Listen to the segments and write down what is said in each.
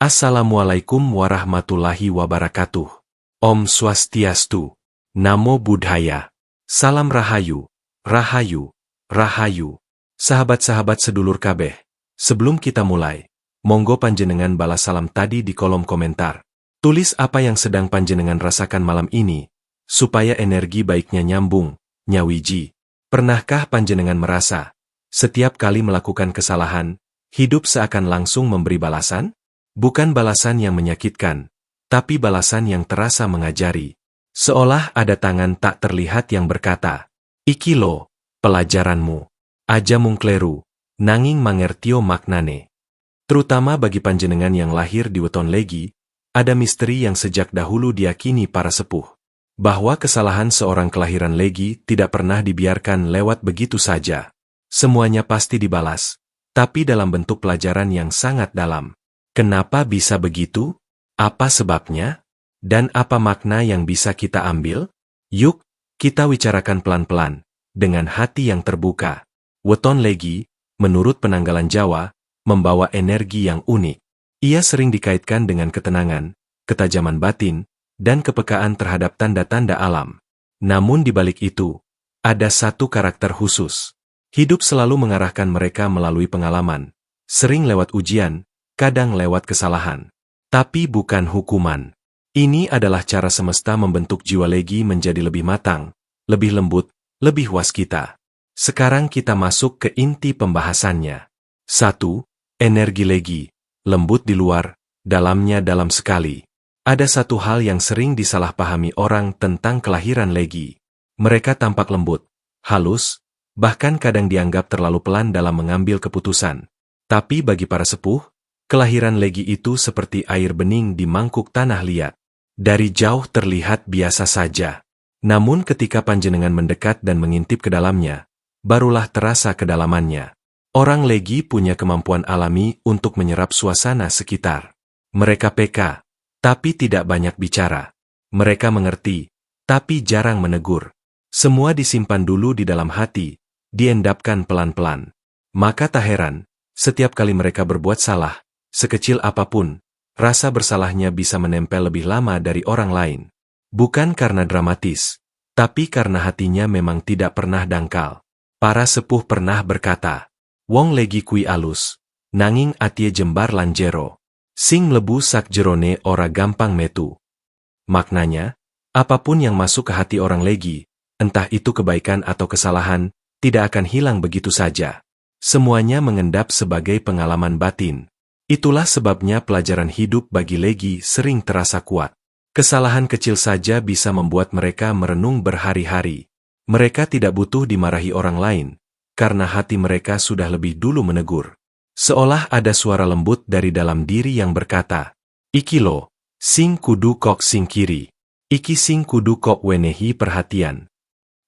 Assalamualaikum warahmatullahi wabarakatuh. Om Swastiastu. Namo Buddhaya. Salam Rahayu, Rahayu, Rahayu. Sahabat-sahabat sedulur kabeh, sebelum kita mulai, monggo panjenengan balas salam tadi di kolom komentar. Tulis apa yang sedang panjenengan rasakan malam ini, supaya energi baiknya nyambung, nyawiji. Pernahkah panjenengan merasa, setiap kali melakukan kesalahan, hidup seakan langsung memberi balasan? Bukan balasan yang menyakitkan, tapi balasan yang terasa mengajari. Seolah ada tangan tak terlihat yang berkata, "Iki lo, pelajaranmu. Aja mung kleru, nanging mangertio maknane." Terutama bagi panjenengan yang lahir di weton Legi, ada misteri yang sejak dahulu diyakini para sepuh. Bahwa kesalahan seorang kelahiran Legi tidak pernah dibiarkan lewat begitu saja. Semuanya pasti dibalas, tapi dalam bentuk pelajaran yang sangat dalam. Kenapa bisa begitu? Apa sebabnya? Dan apa makna yang bisa kita ambil? Yuk, kita bicarakan pelan-pelan, dengan hati yang terbuka. Weton Legi, menurut penanggalan Jawa, membawa energi yang unik. Ia sering dikaitkan dengan ketenangan, ketajaman batin, dan kepekaan terhadap tanda-tanda alam. Namun di balik itu, ada satu karakter khusus. Hidup selalu mengarahkan mereka melalui pengalaman, sering lewat ujian, kadang lewat kesalahan. Tapi bukan hukuman. Ini adalah cara semesta membentuk jiwa Legi menjadi lebih matang, lebih lembut, lebih waskita. Sekarang kita masuk ke inti pembahasannya. 1. Energi Legi. Lembut di luar, dalamnya dalam sekali. Ada satu hal yang sering disalahpahami orang tentang kelahiran Legi. Mereka tampak lembut, halus, bahkan kadang dianggap terlalu pelan dalam mengambil keputusan. Tapi bagi para sepuh, kelahiran Legi itu seperti air bening di mangkuk tanah liat. Dari jauh terlihat biasa saja. Namun ketika panjenengan mendekat dan mengintip ke dalamnya, barulah terasa kedalamannya. Orang Legi punya kemampuan alami untuk menyerap suasana sekitar. Mereka peka, tapi tidak banyak bicara. Mereka mengerti, tapi jarang menegur. Semua disimpan dulu di dalam hati, diendapkan pelan-pelan. Maka tak heran, setiap kali mereka berbuat salah, sekecil apapun, rasa bersalahnya bisa menempel lebih lama dari orang lain. Bukan karena dramatis, tapi karena hatinya memang tidak pernah dangkal. Para sepuh pernah berkata, "Wong Legi kui alus, nanging atie jembar lan jero. Sing mlebu sak jerone ora gampang metu." Maknanya, apapun yang masuk ke hati orang Legi, entah itu kebaikan atau kesalahan, tidak akan hilang begitu saja. Semuanya mengendap sebagai pengalaman batin. Itulah sebabnya pelajaran hidup bagi Legi sering terasa kuat. Kesalahan kecil saja bisa membuat mereka merenung berhari-hari. Mereka tidak butuh dimarahi orang lain, karena hati mereka sudah lebih dulu menegur. Seolah ada suara lembut dari dalam diri yang berkata, "Iki lo, sing kudu kok singkiri. Iki sing kudu kok wenehi perhatian."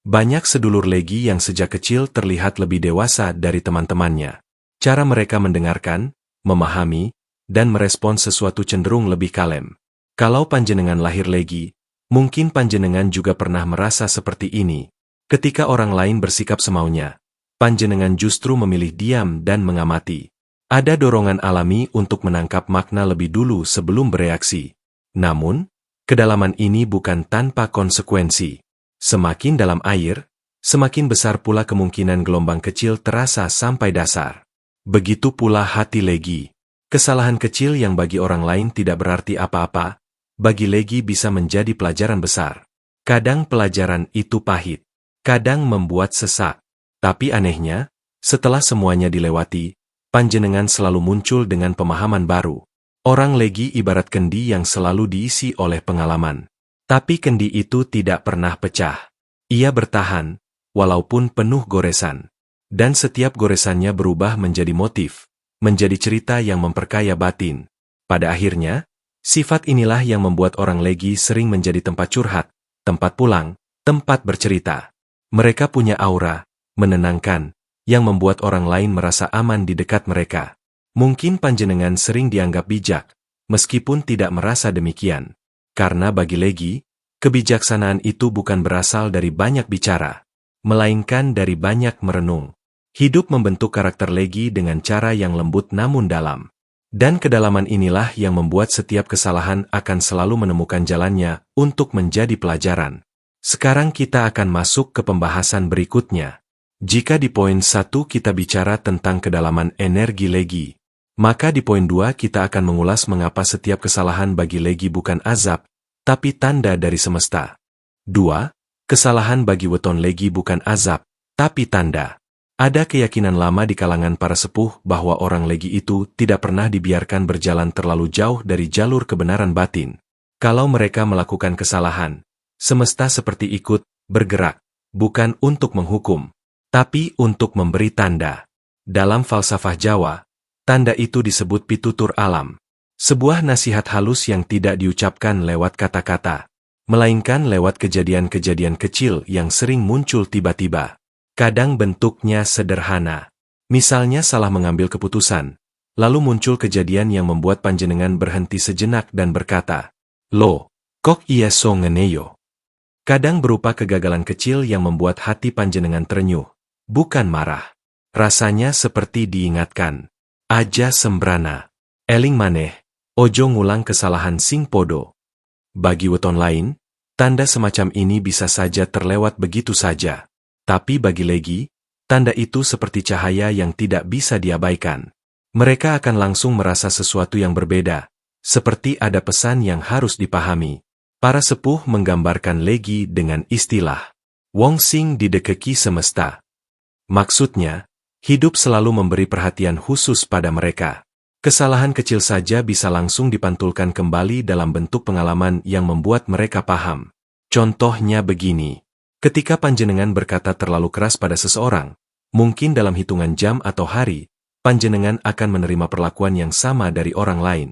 Banyak sedulur Legi yang sejak kecil terlihat lebih dewasa dari teman-temannya. Cara mereka mendengarkan, memahami, dan merespons sesuatu cenderung lebih kalem. Kalau panjenengan lahir Legi, mungkin panjenengan juga pernah merasa seperti ini. Ketika orang lain bersikap semaunya, panjenengan justru memilih diam dan mengamati. Ada dorongan alami untuk menangkap makna lebih dulu sebelum bereaksi. Namun, kedalaman ini bukan tanpa konsekuensi. Semakin dalam air, semakin besar pula kemungkinan gelombang kecil terasa sampai dasar. Begitu pula hati Legi. Kesalahan kecil yang bagi orang lain tidak berarti apa-apa, bagi Legi bisa menjadi pelajaran besar. Kadang pelajaran itu pahit, kadang membuat sesak. Tapi anehnya, setelah semuanya dilewati, panjenengan selalu muncul dengan pemahaman baru. Orang Legi ibarat kendi yang selalu diisi oleh pengalaman. Tapi kendi itu tidak pernah pecah. Ia bertahan, walaupun penuh goresan. Dan setiap goresannya berubah menjadi motif, menjadi cerita yang memperkaya batin. Pada akhirnya, sifat inilah yang membuat orang Legi sering menjadi tempat curhat, tempat pulang, tempat bercerita. Mereka punya aura, menenangkan, yang membuat orang lain merasa aman di dekat mereka. Mungkin panjenengan sering dianggap bijak, meskipun tidak merasa demikian. Karena bagi Legi, kebijaksanaan itu bukan berasal dari banyak bicara, melainkan dari banyak merenung. Hidup membentuk karakter Legi dengan cara yang lembut namun dalam. Dan kedalaman inilah yang membuat setiap kesalahan akan selalu menemukan jalannya untuk menjadi pelajaran. Sekarang kita akan masuk ke pembahasan berikutnya. Jika di poin 1 kita bicara tentang kedalaman energi Legi, maka di poin 2 kita akan mengulas mengapa setiap kesalahan bagi Legi bukan azab, tapi tanda dari semesta. 2. Kesalahan bagi weton Legi bukan azab, tapi tanda. Ada keyakinan lama di kalangan para sepuh bahwa orang Legi itu tidak pernah dibiarkan berjalan terlalu jauh dari jalur kebenaran batin. Kalau mereka melakukan kesalahan, semesta seperti ikut bergerak, bukan untuk menghukum, tapi untuk memberi tanda. Dalam falsafah Jawa, tanda itu disebut pitutur alam. Sebuah nasihat halus yang tidak diucapkan lewat kata-kata, melainkan lewat kejadian-kejadian kecil yang sering muncul tiba-tiba. Kadang bentuknya sederhana. Misalnya salah mengambil keputusan, lalu muncul kejadian yang membuat panjenengan berhenti sejenak dan berkata, "Loh, kok iya so ngeneyo?" Kadang berupa kegagalan kecil yang membuat hati panjenengan terenyuh, bukan marah. Rasanya seperti diingatkan, "Aja sembrana. Eling maneh, ojo ngulang kesalahan sing podo." Bagi weton lain, tanda semacam ini bisa saja terlewat begitu saja. Tapi bagi Legi, tanda itu seperti cahaya yang tidak bisa diabaikan. Mereka akan langsung merasa sesuatu yang berbeda, seperti ada pesan yang harus dipahami. Para sepuh menggambarkan Legi dengan istilah, "Wong sing didekeki semesta." Maksudnya, hidup selalu memberi perhatian khusus pada mereka. Kesalahan kecil saja bisa langsung dipantulkan kembali dalam bentuk pengalaman yang membuat mereka paham. Contohnya begini. Ketika panjenengan berkata terlalu keras pada seseorang, mungkin dalam hitungan jam atau hari, panjenengan akan menerima perlakuan yang sama dari orang lain.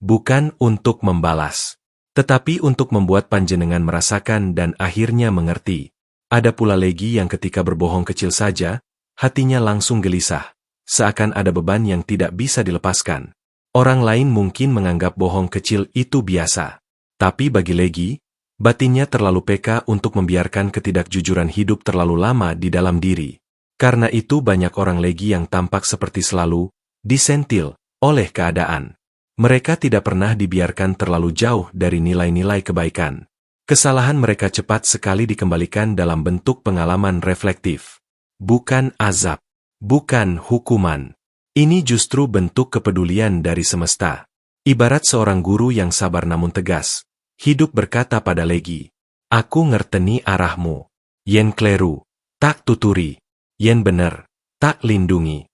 Bukan untuk membalas, tetapi untuk membuat panjenengan merasakan dan akhirnya mengerti. Ada pula Legi yang ketika berbohong kecil saja, hatinya langsung gelisah, seakan ada beban yang tidak bisa dilepaskan. Orang lain mungkin menganggap bohong kecil itu biasa. Tapi bagi Legi, batinnya terlalu peka untuk membiarkan ketidakjujuran hidup terlalu lama di dalam diri. Karena itu banyak orang Legi yang tampak seperti selalu disentil oleh keadaan. Mereka tidak pernah dibiarkan terlalu jauh dari nilai-nilai kebaikan. Kesalahan mereka cepat sekali dikembalikan dalam bentuk pengalaman reflektif. Bukan azab, bukan hukuman. Ini justru bentuk kepedulian dari semesta. Ibarat seorang guru yang sabar namun tegas. Hidup berkata pada Legi, "Aku ngerteni arahmu. Yen kleru, tak tuturi. Yen bener, tak lindungi."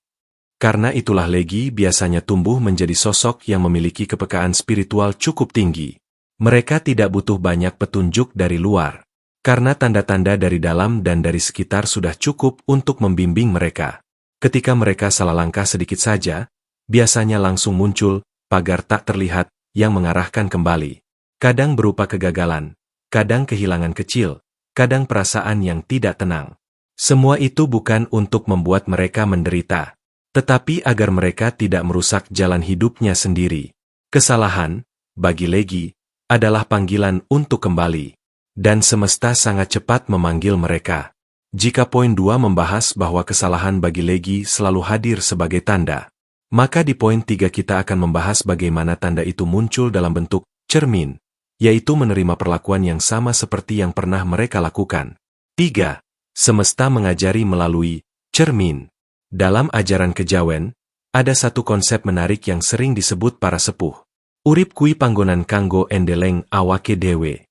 Karena itulah Legi biasanya tumbuh menjadi sosok yang memiliki kepekaan spiritual cukup tinggi. Mereka tidak butuh banyak petunjuk dari luar. Karena tanda-tanda dari dalam dan dari sekitar sudah cukup untuk membimbing mereka. Ketika mereka salah langkah sedikit saja, biasanya langsung muncul pagar tak terlihat yang mengarahkan kembali. Kadang berupa kegagalan, kadang kehilangan kecil, kadang perasaan yang tidak tenang. Semua itu bukan untuk membuat mereka menderita, tetapi agar mereka tidak merusak jalan hidupnya sendiri. Kesalahan, bagi Legi, adalah panggilan untuk kembali. Dan semesta sangat cepat memanggil mereka. Jika poin 2 membahas bahwa kesalahan bagi Legi selalu hadir sebagai tanda, maka di poin 3 kita akan membahas bagaimana tanda itu muncul dalam bentuk cermin, yaitu menerima perlakuan yang sama seperti yang pernah mereka lakukan. 3. Semesta mengajari melalui cermin. Dalam ajaran kejawen, ada satu konsep menarik yang sering disebut para sepuh. Urip kui panggonan kanggo endeleng awake dewe.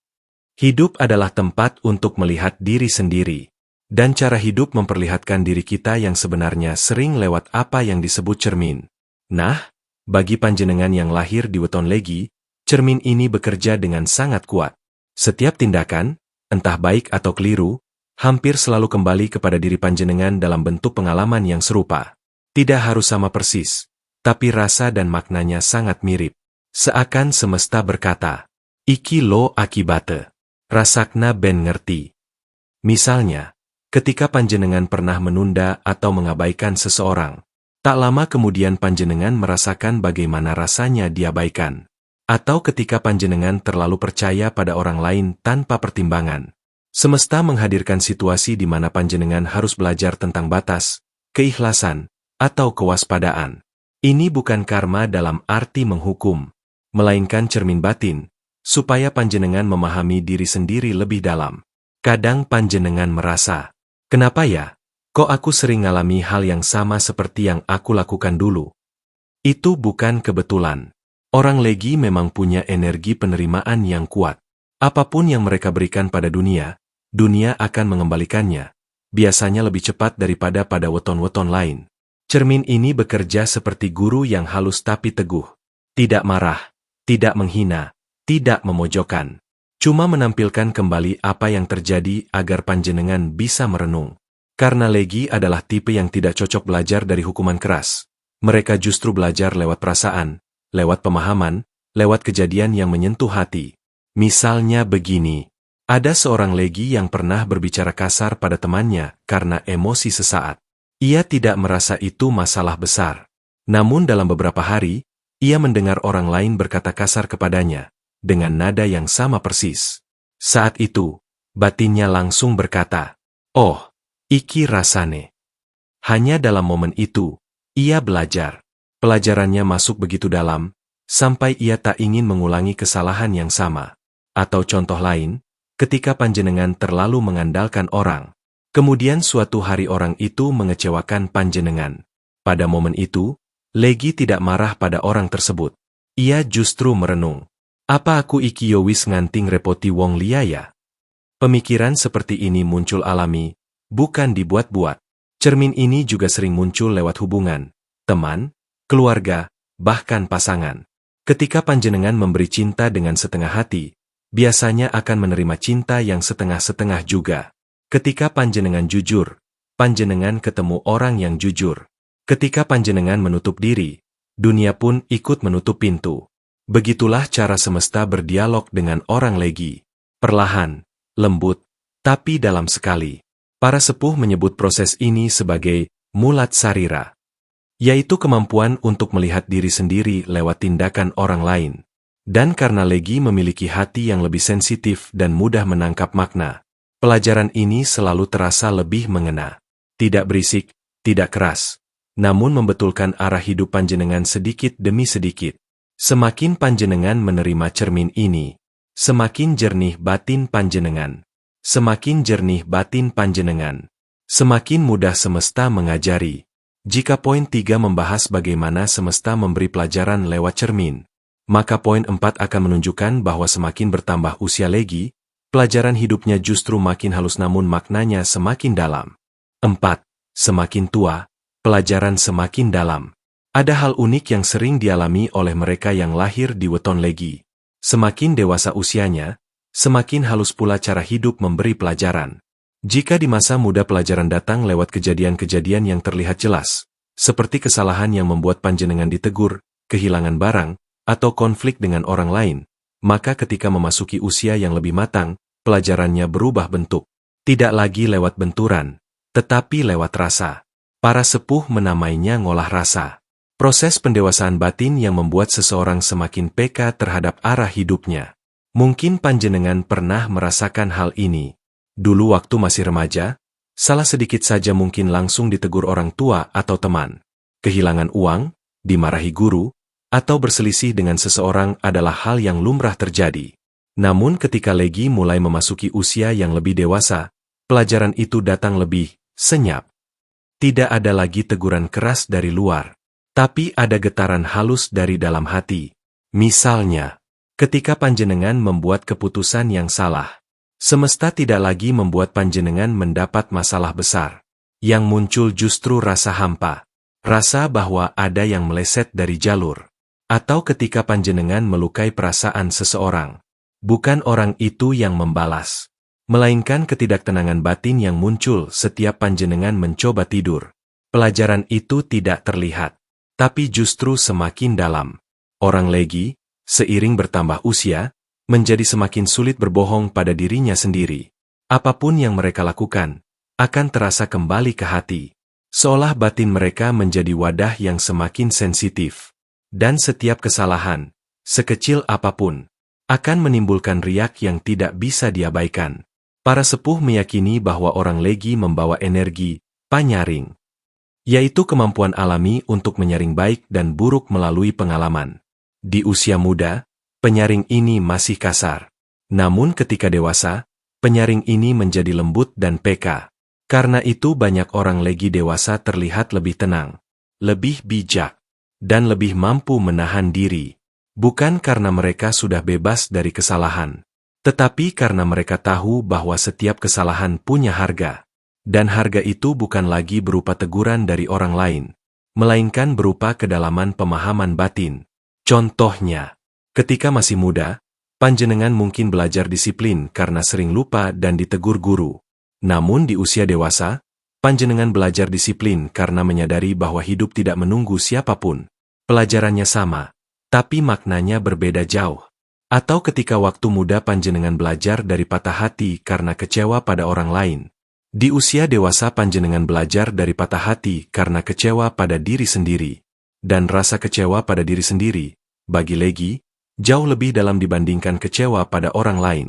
Hidup adalah tempat untuk melihat diri sendiri. Dan cara hidup memperlihatkan diri kita yang sebenarnya sering lewat apa yang disebut cermin. Nah, bagi panjenengan yang lahir di weton Legi, cermin ini bekerja dengan sangat kuat. Setiap tindakan, entah baik atau keliru, hampir selalu kembali kepada diri panjenengan dalam bentuk pengalaman yang serupa. Tidak harus sama persis, tapi rasa dan maknanya sangat mirip. Seakan semesta berkata, "Iki lo akibate. Rasakna ben ngerti." Misalnya, ketika panjenengan pernah menunda atau mengabaikan seseorang, tak lama kemudian panjenengan merasakan bagaimana rasanya diabaikan. Atau ketika panjenengan terlalu percaya pada orang lain tanpa pertimbangan. Semesta menghadirkan situasi di mana panjenengan harus belajar tentang batas, keikhlasan, atau kewaspadaan. Ini bukan karma dalam arti menghukum, melainkan cermin batin, supaya panjenengan memahami diri sendiri lebih dalam. Kadang panjenengan merasa, kenapa ya? Kok aku sering ngalami hal yang sama seperti yang aku lakukan dulu? Itu bukan kebetulan. Orang legi memang punya energi penerimaan yang kuat. Apapun yang mereka berikan pada dunia, dunia akan mengembalikannya. Biasanya lebih cepat daripada pada weton-weton lain. Cermin ini bekerja seperti guru yang halus tapi teguh. Tidak marah, tidak menghina, tidak memojokkan. Cuma menampilkan kembali apa yang terjadi agar panjenengan bisa merenung. Karena legi adalah tipe yang tidak cocok belajar dari hukuman keras. Mereka justru belajar lewat perasaan, lewat pemahaman, lewat kejadian yang menyentuh hati. Misalnya begini, ada seorang legi yang pernah berbicara kasar pada temannya karena emosi sesaat. Ia tidak merasa itu masalah besar. Namun dalam beberapa hari, ia mendengar orang lain berkata kasar kepadanya, dengan nada yang sama persis. Saat itu, batinnya langsung berkata, "Oh, iki rasane." Hanya dalam momen itu, ia belajar. Pelajarannya masuk begitu dalam, sampai ia tak ingin mengulangi kesalahan yang sama. Atau contoh lain, ketika panjenengan terlalu mengandalkan orang, kemudian suatu hari orang itu mengecewakan panjenengan. Pada momen itu, legi tidak marah pada orang tersebut. Ia justru merenung. Apa aku iki yo wis nganting repoti wong liya ya? Pemikiran seperti ini muncul alami, bukan dibuat-buat. Cermin ini juga sering muncul lewat hubungan, teman, keluarga, bahkan pasangan. Ketika panjenengan memberi cinta dengan setengah hati, biasanya akan menerima cinta yang setengah-setengah juga. Ketika panjenengan jujur, panjenengan ketemu orang yang jujur. Ketika panjenengan menutup diri, dunia pun ikut menutup pintu. Begitulah cara semesta berdialog dengan orang legi. Perlahan, lembut, tapi dalam sekali. Para sepuh menyebut proses ini sebagai mulat sarira, yaitu kemampuan untuk melihat diri sendiri lewat tindakan orang lain. Dan karena legi memiliki hati yang lebih sensitif dan mudah menangkap makna, pelajaran ini selalu terasa lebih mengena. Tidak berisik, tidak keras, namun membetulkan arah hidup panjenengan sedikit demi sedikit. Semakin panjenengan menerima cermin ini, semakin jernih batin panjenengan. Semakin jernih batin panjenengan, semakin mudah semesta mengajari. Jika poin 3 membahas bagaimana semesta memberi pelajaran lewat cermin, maka poin 4 akan menunjukkan bahwa semakin bertambah usia legi, pelajaran hidupnya justru makin halus namun maknanya semakin dalam. 4. Semakin tua, pelajaran semakin dalam. Ada hal unik yang sering dialami oleh mereka yang lahir di weton legi. Semakin dewasa usianya, semakin halus pula cara hidup memberi pelajaran. Jika di masa muda pelajaran datang lewat kejadian-kejadian yang terlihat jelas, seperti kesalahan yang membuat panjenengan ditegur, kehilangan barang, atau konflik dengan orang lain, maka ketika memasuki usia yang lebih matang, pelajarannya berubah bentuk. Tidak lagi lewat benturan, tetapi lewat rasa. Para sepuh menamainya ngolah rasa. Proses pendewasaan batin yang membuat seseorang semakin peka terhadap arah hidupnya. Mungkin panjenengan pernah merasakan hal ini. Dulu waktu masih remaja, salah sedikit saja mungkin langsung ditegur orang tua atau teman. Kehilangan uang, dimarahi guru, atau berselisih dengan seseorang adalah hal yang lumrah terjadi. Namun ketika legi mulai memasuki usia yang lebih dewasa, pelajaran itu datang lebih senyap. Tidak ada lagi teguran keras dari luar, tapi ada getaran halus dari dalam hati. Misalnya, ketika panjenengan membuat keputusan yang salah, semesta tidak lagi membuat panjenengan mendapat masalah besar. Yang muncul justru rasa hampa, rasa bahwa ada yang meleset dari jalur. Atau ketika panjenengan melukai perasaan seseorang, bukan orang itu yang membalas, melainkan ketidaktenangan batin yang muncul setiap panjenengan mencoba tidur. Pelajaran itu tidak terlihat, tapi justru semakin dalam. Orang legi, seiring bertambah usia, menjadi semakin sulit berbohong pada dirinya sendiri. Apapun yang mereka lakukan, akan terasa kembali ke hati. Seolah batin mereka menjadi wadah yang semakin sensitif. Dan setiap kesalahan, sekecil apapun, akan menimbulkan riak yang tidak bisa diabaikan. Para sepuh meyakini bahwa orang legi membawa energi, panyaring. yaitu kemampuan alami untuk menyaring baik dan buruk melalui pengalaman. Di usia muda, penyaring ini masih kasar. Namun ketika dewasa, penyaring ini menjadi lembut dan peka. Karena itu banyak orang legi dewasa terlihat lebih tenang, lebih bijak, dan lebih mampu menahan diri. Bukan karena mereka sudah bebas dari kesalahan, tetapi karena mereka tahu bahwa setiap kesalahan punya harga. Dan harga itu bukan lagi berupa teguran dari orang lain, melainkan berupa kedalaman pemahaman batin. Contohnya, ketika masih muda, panjenengan mungkin belajar disiplin karena sering lupa dan ditegur guru. Namun di usia dewasa, panjenengan belajar disiplin karena menyadari bahwa hidup tidak menunggu siapapun. Pelajarannya sama, tapi maknanya berbeda jauh. Atau ketika waktu muda panjenengan belajar dari patah hati karena kecewa pada orang lain. Di usia dewasa panjenengan belajar dari patah hati karena kecewa pada diri sendiri. Dan rasa kecewa pada diri sendiri, bagi Legi, jauh lebih dalam dibandingkan kecewa pada orang lain.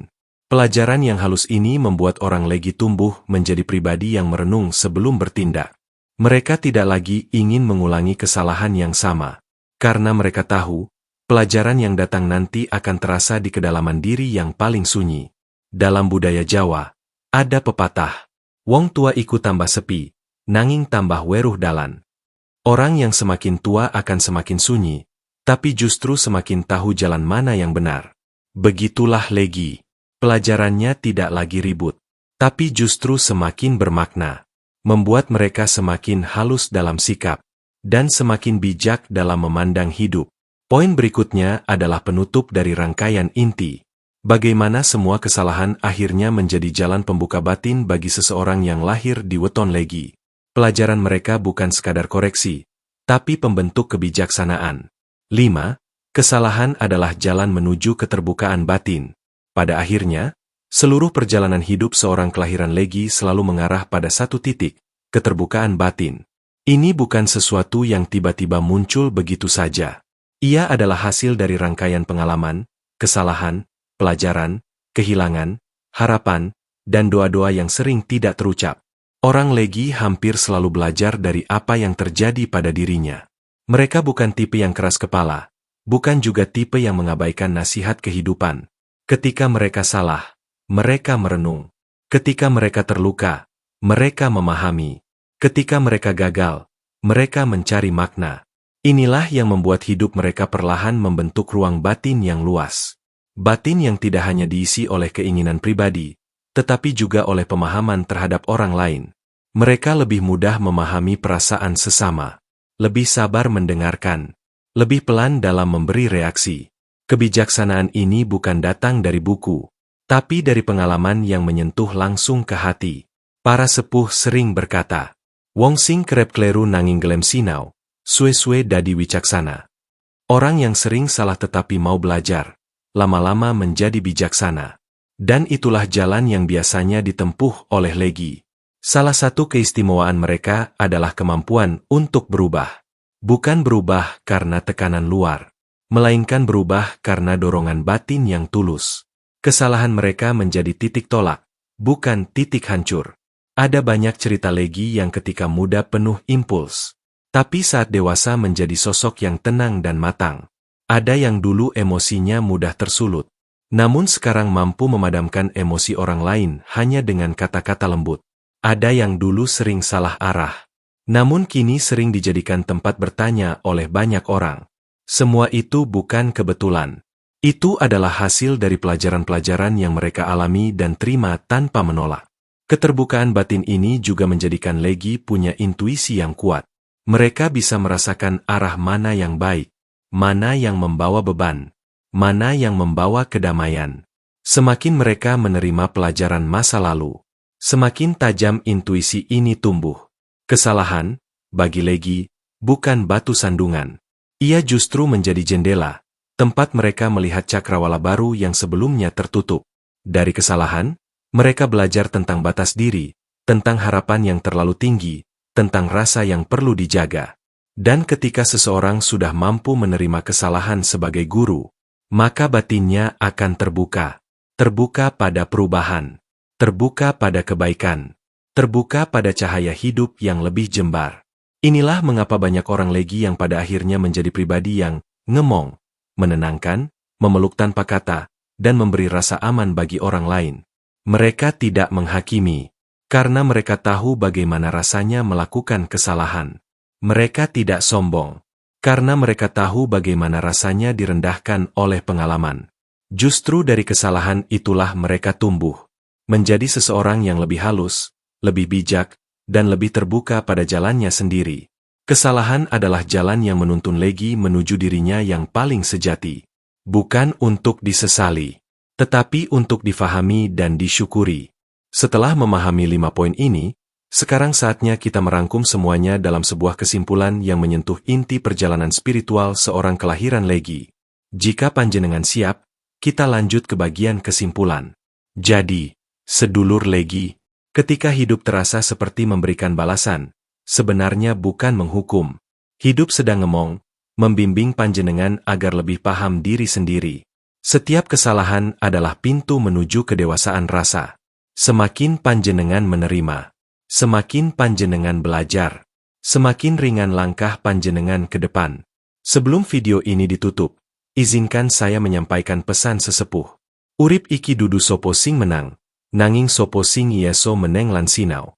Pelajaran yang halus ini membuat orang Legi tumbuh menjadi pribadi yang merenung sebelum bertindak. Mereka tidak lagi ingin mengulangi kesalahan yang sama. Karena mereka tahu, pelajaran yang datang nanti akan terasa di kedalaman diri yang paling sunyi. Dalam budaya Jawa, ada pepatah, wong tua iku tambah sepi, nanging tambah weruh dalan. Orang yang semakin tua akan semakin sunyi, tapi justru semakin tahu jalan mana yang benar. Begitulah Legi. Pelajarannya tidak lagi ribut, tapi justru semakin bermakna. Membuat mereka semakin halus dalam sikap, dan semakin bijak dalam memandang hidup. Poin berikutnya adalah penutup dari rangkaian inti. Bagaimana semua kesalahan akhirnya menjadi jalan pembuka batin bagi seseorang yang lahir di weton Legi. Pelajaran mereka bukan sekadar koreksi, tapi pembentuk kebijaksanaan. 5. Kesalahan adalah jalan menuju keterbukaan batin. Pada akhirnya, seluruh perjalanan hidup seorang kelahiran Legi selalu mengarah pada satu titik, keterbukaan batin. Ini bukan sesuatu yang tiba-tiba muncul begitu saja. Ia adalah hasil dari rangkaian pengalaman, kesalahan, pelajaran, kehilangan, harapan, dan doa-doa yang sering tidak terucap. Orang Legi hampir selalu belajar dari apa yang terjadi pada dirinya. Mereka bukan tipe yang keras kepala, bukan juga tipe yang mengabaikan nasihat kehidupan. Ketika mereka salah, mereka merenung. Ketika mereka terluka, mereka memahami. Ketika mereka gagal, mereka mencari makna. Inilah yang membuat hidup mereka perlahan membentuk ruang batin yang luas. Batin yang tidak hanya diisi oleh keinginan pribadi, tetapi juga oleh pemahaman terhadap orang lain. Mereka lebih mudah memahami perasaan sesama, lebih sabar mendengarkan, lebih pelan dalam memberi reaksi. Kebijaksanaan ini bukan datang dari buku, tapi dari pengalaman yang menyentuh langsung ke hati. Para sepuh sering berkata, wong sing kerep kleru nanging gelem sinau, suwe-suwe dadi wicaksana. Orang yang sering salah tetapi mau belajar, lama-lama menjadi bijaksana. Dan itulah jalan yang biasanya ditempuh oleh Legi. Salah satu keistimewaan mereka adalah kemampuan untuk berubah. Bukan berubah karena tekanan luar, melainkan berubah karena dorongan batin yang tulus. Kesalahan mereka menjadi titik tolak, bukan titik hancur. Ada banyak cerita Legi yang ketika muda penuh impuls, tapi saat dewasa menjadi sosok yang tenang dan matang. Ada yang dulu emosinya mudah tersulut, namun sekarang mampu memadamkan emosi orang lain hanya dengan kata-kata lembut. Ada yang dulu sering salah arah, namun kini sering dijadikan tempat bertanya oleh banyak orang. Semua itu bukan kebetulan. Itu adalah hasil dari pelajaran-pelajaran yang mereka alami dan terima tanpa menolak. Keterbukaan batin ini juga menjadikan Legi punya intuisi yang kuat. Mereka bisa merasakan arah mana yang baik, mana yang membawa beban, mana yang membawa kedamaian. Semakin mereka menerima pelajaran masa lalu, semakin tajam intuisi ini tumbuh. Kesalahan, bagi Legi, bukan batu sandungan. Ia justru menjadi jendela, tempat mereka melihat cakrawala baru yang sebelumnya tertutup. Dari kesalahan, mereka belajar tentang batas diri, tentang harapan yang terlalu tinggi, tentang rasa yang perlu dijaga. Dan ketika seseorang sudah mampu menerima kesalahan sebagai guru, maka batinnya akan terbuka. Terbuka pada perubahan, terbuka pada kebaikan, terbuka pada cahaya hidup yang lebih jembar. Inilah mengapa banyak orang legi yang pada akhirnya menjadi pribadi yang ngemong, menenangkan, memeluk tanpa kata, dan memberi rasa aman bagi orang lain. Mereka tidak menghakimi, karena mereka tahu bagaimana rasanya melakukan kesalahan. Mereka tidak sombong, karena mereka tahu bagaimana rasanya direndahkan oleh pengalaman. Justru dari kesalahan itulah mereka tumbuh, menjadi seseorang yang lebih halus, lebih bijak, dan lebih terbuka pada jalannya sendiri. Kesalahan adalah jalan yang menuntun legi menuju dirinya yang paling sejati. Bukan untuk disesali, tetapi untuk difahami dan disyukuri. Setelah memahami 5 poin ini, sekarang saatnya kita merangkum semuanya dalam sebuah kesimpulan yang menyentuh inti perjalanan spiritual seorang kelahiran legi. Jika panjenengan siap, kita lanjut ke bagian kesimpulan. Jadi, sedulur legi, ketika hidup terasa seperti memberikan balasan, sebenarnya bukan menghukum. Hidup sedang ngemong, membimbing panjenengan agar lebih paham diri sendiri. Setiap kesalahan adalah pintu menuju kedewasaan rasa. Semakin panjenengan menerima, semakin panjenengan belajar, semakin ringan langkah panjenengan ke depan. Sebelum video ini ditutup, izinkan saya menyampaikan pesan sesepuh. Urip iki dudu sopo sing menang, nanging sopo sing yeso meneng lan sinau.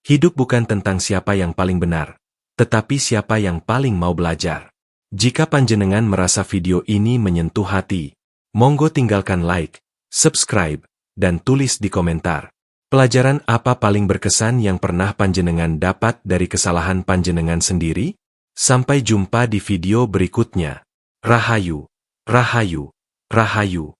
Hidup bukan tentang siapa yang paling benar, tetapi siapa yang paling mau belajar. Jika panjenengan merasa video ini menyentuh hati, monggo tinggalkan like, subscribe, dan tulis di komentar. Pelajaran apa paling berkesan yang pernah panjenengan dapat dari kesalahan panjenengan sendiri? Sampai jumpa di video berikutnya. Rahayu, Rahayu, Rahayu.